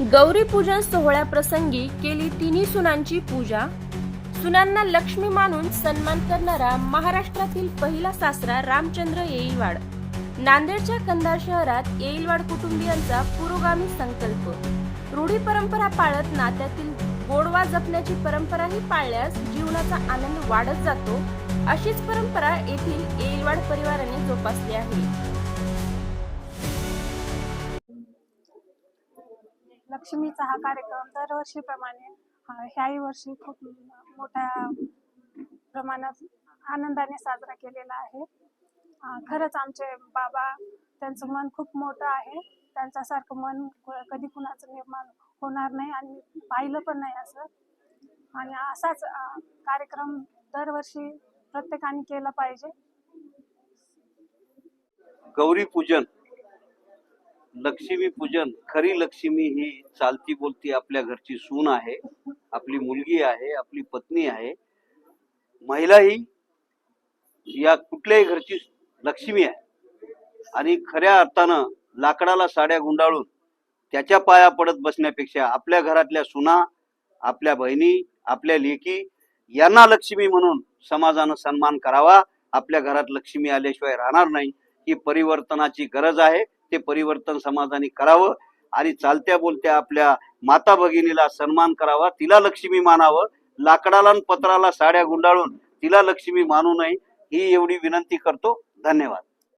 गौरी पूजन सोहळ्याप्रसंगी केली तिन्ही सुनांची पूजा। सुनांना लक्ष्मी मानून सन्मान करणारा महाराष्ट्रातील पहिला सासरा रामचंद्र येईलवाड। नांदेडच्या कंधार शहरात येईलवाड कुटुंबियांचा पुरोगामी संकल्प। रूढी परंपरा पाळत नात्यातील गोडवा जपण्याची परंपराही पाळल्यास जीवनाचा आनंद वाढत जातो, अशीच परंपरा येथील येईलवाड परिवाराने जोपासली आहे। लक्ष्मीचा हा कार्यक्रम दरवर्षीप्रमाणे ह्याही वर्षी खूप मोठ्या प्रमाणात आनंदाने साजरा केलेला आहे। खरंच आमचे बाबा, त्यांचं मन खूप मोठं आहे। त्यांच्यासारखं मन कधी कुणाचं निर्माण होणार नाही आणि पाहिलं पण नाही असं। आणि असाच कार्यक्रम दरवर्षी प्रत्येकाने केला पाहिजे। गौरी पूजन, लक्ष्मी पूजन, खरी लक्ष्मी ही चालती बोलती आपल्या घरची सून आहे, आपली मुलगी आहे, आपली पत्नी आहे। महिला ही या कुठल्याही घरची लक्ष्मी आहे आणि खऱ्या अर्थानं लाकडाला साड्या गुंडाळून त्याच्या पाया पडत बसण्यापेक्षा आपल्या घरातल्या सुना, आपल्या बहिणी, आपल्या लेकी यांना लक्ष्मी म्हणून समाजानं सन्मान करावा। आपल्या घरात लक्ष्मी आल्याशिवाय राहणार नाही। ही परिवर्तनाची गरज आहे। ते परिवर्तन समाजाने करावं आणि चालत्या बोलत्या आपल्या माता भगिनीला सन्मान करावा, तिला लक्ष्मी मानावं। लाकडाला आणि पत्राला साड्या गुंडाळून तिला लक्ष्मी मानू नये, ही एवढी विनंती करतो। धन्यवाद।